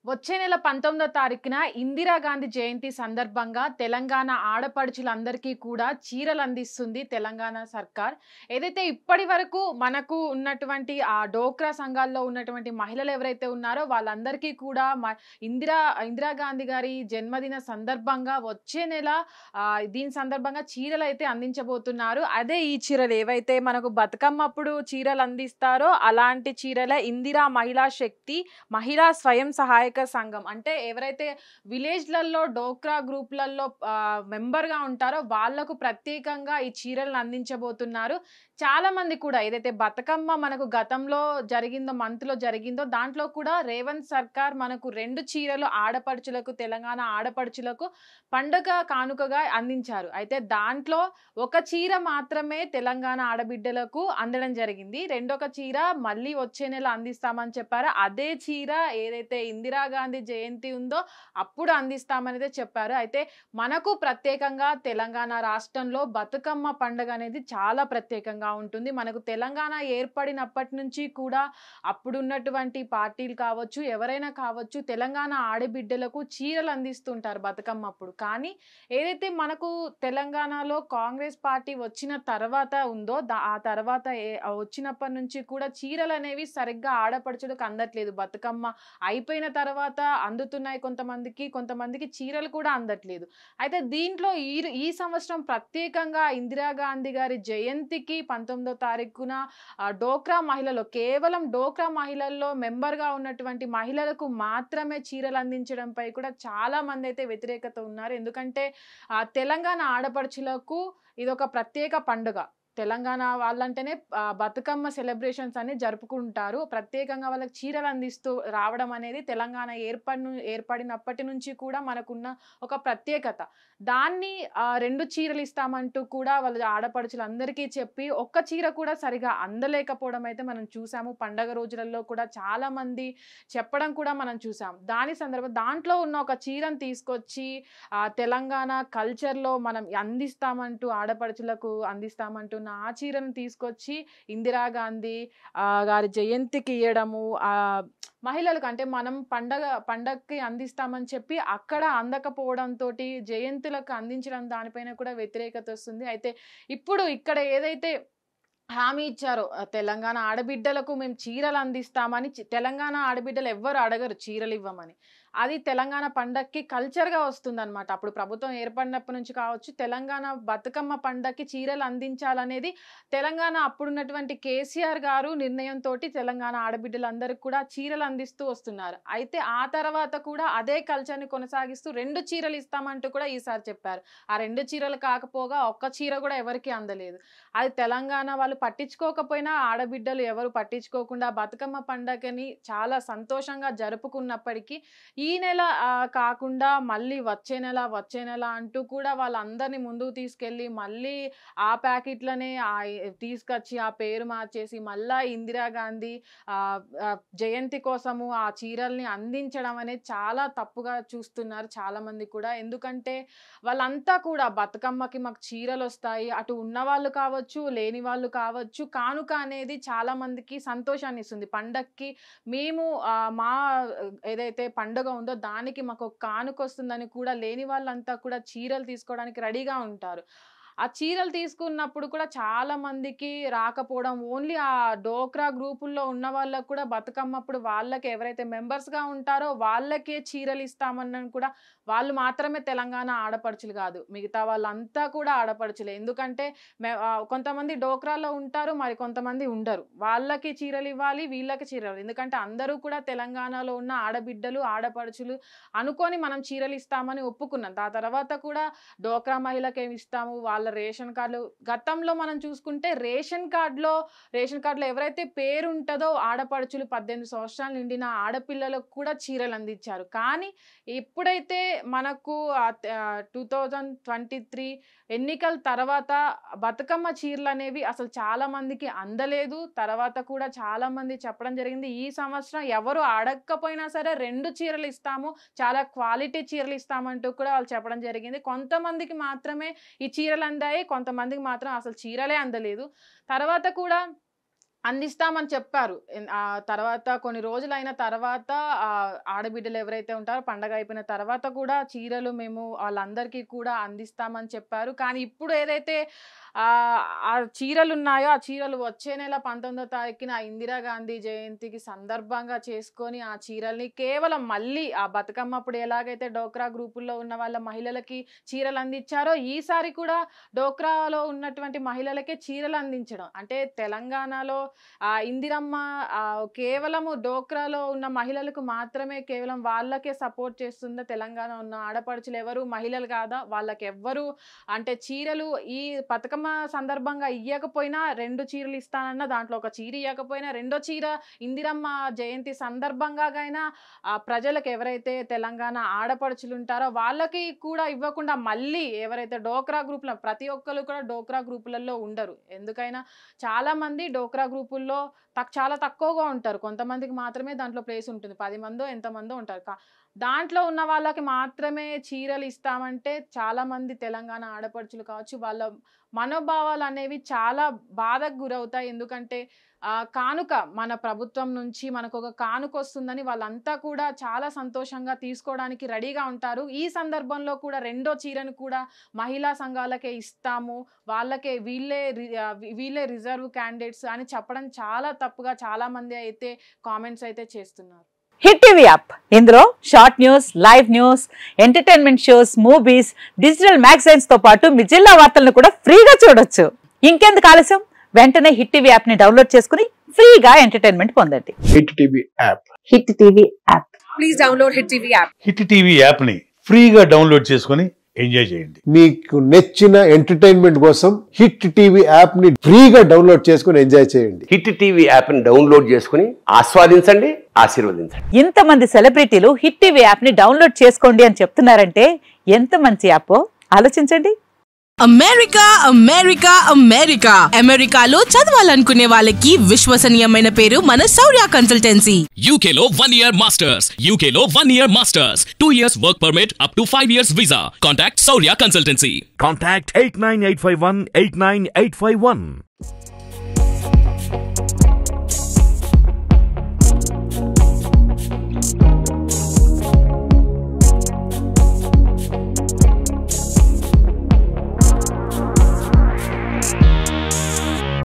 వచ్చే నెల 19వ తారీఖున ఇందిరాగాంధీ జయంతి సందర్భంగా తెలంగాణ ఆడపడుచులందరికీ కూడా చీరలు అందిస్తుంది తెలంగాణ సర్కార్. ఏదైతే ఇప్పటి వరకు మనకు ఉన్నటువంటి ఆ డోక్రా సంఘాల్లో ఉన్నటువంటి మహిళలు ఎవరైతే ఉన్నారో వాళ్ళందరికీ కూడా ఇందిరాగాంధీ గారి జన్మదిన సందర్భంగా వచ్చే నెల దీని సందర్భంగా చీరలైతే అందించబోతున్నారు. అదే ఈ చీరలు ఏవైతే మనకు బతుకమ్మ అప్పుడు చీరలు అందిస్తారో అలాంటి చీరలే ఇందిరా మహిళా శక్తి మహిళా స్వయం సహాయక సంఘం. అంటే ఎవరైతే విలేజ్‌లలో డోక్రా గ్రూప్‌లలో మెంబర్‌గా ఉంటారో వాళ్ళకు ప్రత్యేకంగా ఈ చీరలను అందించబోతున్నారు. చాలామంది కూడా ఏదైతే బతుకమ్మ మనకు గతంలో జరిగిందో, మంత్‌లో జరిగిందో దాంట్లో కూడా రేవంత్ సర్కార్ మనకు 2 చీరలు ఆడపడుచులకు, తెలంగాణ ఆడపడుచులకు పండగ కానుకగా అందించారు. అయితే దాంట్లో ఒక చీర మాత్రమే తెలంగాణ ఆడబిడ్డలకు అందడం జరిగింది. రెండొక చీర మళ్ళీ వచ్చే నెల అందిస్తామని చెప్పారు. అదే చీర ఏదైతే ఇందిరాగాంధీ జయంతి ఉందో అప్పుడు అందిస్తామనేదే చెప్పారు. అయితే మనకు ప్రత్యేకంగా తెలంగాణ రాష్ట్రంలో బతుకమ్మ పండుగ అనేది చాలా ప్రత్యేకంగా ఉంటుంది. మనకు తెలంగాణ ఏర్పడినప్పటి నుంచి కూడా అప్పుడున్నటువంటి పార్టీలు కావచ్చు, ఎవరైనా కావచ్చు తెలంగాణ ఆడబిడ్డలకు చీరలు అందిస్తుంటారు బతుకమ్మ అప్పుడు. కానీ ఏదైతే మనకు తెలంగాణలో కాంగ్రెస్ పార్టీ వచ్చిన తర్వాత ఉందో ఆ తర్వాత వచ్చినప్పటి నుంచి కూడా చీరలనేవి సరిగ్గా ఆడపడుచులకు అందట్లేదు. బతుకమ్మ అయిపోయిన తర్వాత అందుతున్నాయి కొంతమందికి, కొంతమందికి చీరలు కూడా అందట్లేదు. అయితే దీంట్లో ఈ సంవత్సరం ప్రత్యేకంగా ఇందిరాగాంధీ గారి జయంతికి 19వ తారీఖున డోక్రా మహిళలు కేవలం డోక్రా మహిళల్లో మెంబర్‌గా ఉన్నటువంటి మహిళలకు మాత్రమే చీరలు అందించడంపై కూడా చాలా మందైతే వ్యతిరేకత ఉన్నారు. ఎందుకంటే తెలంగాణ ఆడపడుచులకు ఇదొక ప్రత్యేక పండుగ. తెలంగాణ వాళ్ళంటేనే బతుకమ్మ సెలబ్రేషన్స్ అని జరుపుకుంటారు. ప్రత్యేకంగా వాళ్ళకి చీరలు అందిస్తూ రావడం అనేది తెలంగాణ ఏర్పడినప్పటి నుంచి కూడా మనకున్న ఒక ప్రత్యేకత. దాన్ని 2 చీరలు ఇస్తామంటూ కూడా వాళ్ళ ఆడపడుచులందరికీ చెప్పి ఒక్క చీర కూడా సరిగ్గా అందలేకపోవడం అయితే మనం చూసాము. పండగ రోజులలో కూడా చాలామంది చెప్పడం కూడా మనం చూసాం. దాంట్లో ఉన్న ఒక చీరను తీసుకొచ్చి తెలంగాణ కల్చర్‌లో మనం అందిస్తామంటూ ఆడపడుచులకు అందిస్తామంటున్న ఆ చీరను తీసుకొచ్చి ఇందిరాగాంధీ గారి జయంతికి ఇయ్యడము. మహిళలకు అంటే మనం పండగకి అందిస్తామని చెప్పి అక్కడ అందకపోవడంతోటి జయంతులకు అందించడం దానిపైన కూడా వ్యతిరేకత వస్తుంది. అయితే ఇప్పుడు ఇక్కడ ఏదైతే హామీ ఇచ్చారో తెలంగాణ ఆడబిడ్డలకు మేము చీరలు అందిస్తామని తెలంగాణ ఆడబిడ్డలు ఎవ్వరు అడగరు చీరలివ్వమని. అది తెలంగాణ పండక్కి కల్చర్‌గా వస్తుందన్నమాట. అప్పుడు ప్రభుత్వం ఏర్పడినప్పటి నుంచి కావచ్చు, తెలంగాణ బతుకమ్మ పండక్కి చీరలు అందించాలనేది తెలంగాణ అప్పుడున్నటువంటి కేసీఆర్ గారు నిర్ణయంతోటి తెలంగాణ ఆడబిడ్డలందరికి కూడా చీరలు అందిస్తూ వస్తున్నారు. అయితే ఆ తర్వాత కూడా అదే కల్చర్‌ని కొనసాగిస్తూ 2 చీరలు ఇస్తామంటూ కూడా ఈసారి చెప్పారు. ఆ 2 చీరలు కాకపోగా ఒక్క చీర కూడా ఎవరికీ అందలేదు. అది తెలంగాణ వాళ్ళు పట్టించుకోకపోయినా ఆడబిడ్డలు ఎవరు పట్టించుకోకుండా బతుకమ్మ పండగని చాలా సంతోషంగా జరుపుకున్నప్పటికీ, ఈ నెల కాకుండా మళ్ళీ వచ్చే నెల అంటూ కూడా వాళ్ళందరిని ముందుకు తీసుకెళ్ళి మళ్ళీ ఆ ప్యాకెట్‌లనే తీసుకొచ్చి ఆ పేరు మార్చేసి మళ్ళా ఇందిరాగాంధీ జయంతి కోసము ఆ చీరల్ని అందించడం అనేది చాలా తప్పుగా చూస్తున్నారు చాలామంది కూడా. ఎందుకంటే వాళ్ళంతా కూడా బతుకమ్మకి మాకు చీరలొస్తాయి. అటు ఉన్నవాళ్ళు కావచ్చు, లేని వాళ్ళు కావచ్చు. కానుక అనేది చాలా మందికి సంతోషాన్నిస్తుంది. పండక్కి మేము మా ఏదైతే పండుగ ఉందో దానికి మాకొక కానుకొస్తుందని కూడా లేని వాళ్ళంతా కూడా చీరలు తీసుకోవడానికి రెడీగా ఉంటారు. ఆ చీరలు తీసుకున్నప్పుడు కూడా చాలా మందికి రాకపోవడం, ఓన్లీ ఆ డోక్రా గ్రూపుల్లో ఉన్న వాళ్ళకి కూడా బతుకమ్మప్పుడు వాళ్ళకి ఎవరైతే మెంబర్స్‌గా ఉంటారో వాళ్ళకే చీరలిస్తామనని కూడా వాళ్ళు మాత్రమే తెలంగాణ ఆడపడుచులు గాదు. మిగతా వాళ్ళంతా కూడా ఆడపడుచులే. ఎందుకంటే కొంతమంది డోక్రాలో ఉంటారు. మరి కొంతమంది ఉండరు. వాళ్ళకి చీరలివ్వాలి, వీళ్ళకి చీరలు. ఎందుకంటే అందరూ కూడా తెలంగాణలో ఉన్న ఆడబిడ్డలు, ఆడపడుచులు అనుకోని మనం చీరలిస్తామని ఒప్పుకున్నాం. ఆ తర్వాత కూడా డోక్రా మహిళకేమిస్తాము, వాళ్ళ రేషన్ కార్డులు గతంలో మనం చూసుకుంటే రేషన్ కార్డ్‌లో ఎవరైతే పేరుంటదో ఆడపడుచులు 18 సంవత్సరాలు నిండిన ఆడపిల్లలకు కూడా చీరలందించారు. కానీ ఎప్పుడైతే మనకు 2023 ఎన్నికల తర్వాత బతుకమ్మ చీరలనేవి అసలు చాలా మందికి అందలేదు. తర్వాత కూడా చాలా మంది చెప్పడం జరిగింది. ఈ సంవత్సరం ఎవరు అడగకపోయినా సరే 2 చీరలు ఇస్తాము. చాలా క్వాలిటీ చీరలు ఇస్తామంటూ కూడా వాళ్ళు చెప్పడం జరిగింది. కొంతమందికి మాత్రమే ఈ చీరలు అందాయి. కొంతమందికి మాత్రం అసలు చీరలే అందలేదు. తర్వాత కూడా అందిస్తామని చెప్పారు. తర్వాత కొన్ని రోజులైన తర్వాత ఆడబిడ్డలు ఎవరైతే ఉంటారో పండగ అయిపోయిన తర్వాత కూడా చీరలు మేము వాళ్ళందరికీ కూడా అందిస్తామని చెప్పారు. కానీ ఇప్పుడు ఏదైతే ఆ చీరలున్నాయో ఆ చీరలు వచ్చే నెల 19వ తారీఖున ఇందిరాగాంధీ జయంతికి సందర్భంగా చేసుకొని ఆ చీరల్ని కేవలం మళ్ళీ ఆ బతుకమ్మ అప్పుడు ఎలాగైతే డోక్రా గ్రూపుల్లో ఉన్న వాళ్ళ మహిళలకి చీరలు అందించారో ఈసారి కూడా డోక్రాలో ఉన్నటువంటి మహిళలకే చీరలు అందించడం. అంటే తెలంగాణలో ఇందిరమ్మ కేవలము డోక్రాలో ఉన్న మహిళలకు మాత్రమే కేవలం వాళ్ళకే సపోర్ట్ చేస్తుందా? తెలంగాణ ఉన్న ఆడపడుచులు ఎవరు మహిళలు కాదా? వాళ్ళకి ఎవ్వరు అంటే చీరలు ఈ బతుకమ్మ సందర్భంగా ఇయ్యకపోయినా 2 చీరలు ఇస్తానన్న దాంట్లో ఒక చీర ఇవ్వకపోయినా రెండో చీర ఇందిరమ్మ జయంతి సందర్భంగా అయినా ప్రజలకు ఎవరైతే తెలంగాణ ఆడపడుచులు ఉంటారో వాళ్ళకి కూడా ఇవ్వకుండా మళ్ళీ ఎవరైతే డోక్రా గ్రూపుల ప్రతి ఒక్కరు కూడా డోక్రా గ్రూపులలో ఉండరు. ఎందుకైనా చాలా మంది డోక్రా గ్రూపుల్లో చాలా తక్కువగా ఉంటారు. కొంతమందికి మాత్రమే దాంట్లో ప్లేస్ ఉంటుంది. 10 మందో ఎంతమందో ఉంటారు. దాంట్లో ఉన్న వాళ్ళకి మాత్రమే చీరలు ఇస్తామంటే చాలా మంది తెలంగాణ ఆడపడుచులు కావచ్చు వాళ్ళ మనోభావాలు అనేవి చాలా బాధకు గురవుతాయి. ఎందుకంటే కానుక మన ప్రభుత్వం నుంచి మనకు ఒక కానుక వస్తుందని వాళ్ళంతా కూడా చాలా సంతోషంగా తీసుకోవడానికి రెడీగా ఉంటారు. ఈ సందర్భంలో కూడా రెండో చీరను కూడా మహిళా సంఘాలకే ఇస్తాము, వాళ్ళకే వీళ్ళే రిజర్వ్ క్యాండిడేట్స్ అని చెప్పడం చాలా తప్పుగా చాలా మంది అయితే కామెంట్స్ అయితే చేస్తున్నారు. హిట్ టీవీ యాప్ ఇందులో short news, live news, entertainment shows, movies, digital magazines తో పాటు మీ జిల్లా వార్తలను కూడా ఫ్రీగా చూడొచ్చు. ఇంకెందుకు ఆలస్యం, వెంటనే హిట్ టీవీ యాప్ ని డౌన్లోడ్ చేసుకుని ఫ్రీగా ఎంటర్టైన్మెంట్ పొందండి. Hit TV app. Hit TV app. Please download hit TV app. Hit TV app ని ఫ్రీగా డౌన్లోడ్ చేసుకుని ఎంజాయ్ చేయండి. మీకు నచ్చిన ఎంటర్టైన్మెంట్ కోసం హిట్ టీవీ యాప్ ని ఫ్రీగా డౌన్లోడ్ చేసుకుని ఎంజాయ్ చేయండి. హిట్ టీవీ యాప్ ని డౌన్లోడ్ చేసుకుని ఆస్వాదించండి, ఆశీర్వదించండి. ఇంతమంది సెలబ్రిటీలు హిట్ టీవీ యాప్ ని డౌన్లోడ్ చేసుకోండి అని చెప్తున్నారంటే ఎంత మంచి యాప్ ఆలోచించండి. అమెరికా అమెరికా అమెరికా అమెరికాలో చదవాలనుకునే వాళ్ళకి విశ్వసనీయమైన పేరు మన శౌర్య కన్సల్టెన్సీ. UK లో 1 year masters, UK లో 1 year masters, 2 years work permit up to 5 years visa. Contact Saurya Consultancy. Contact 89851 89851.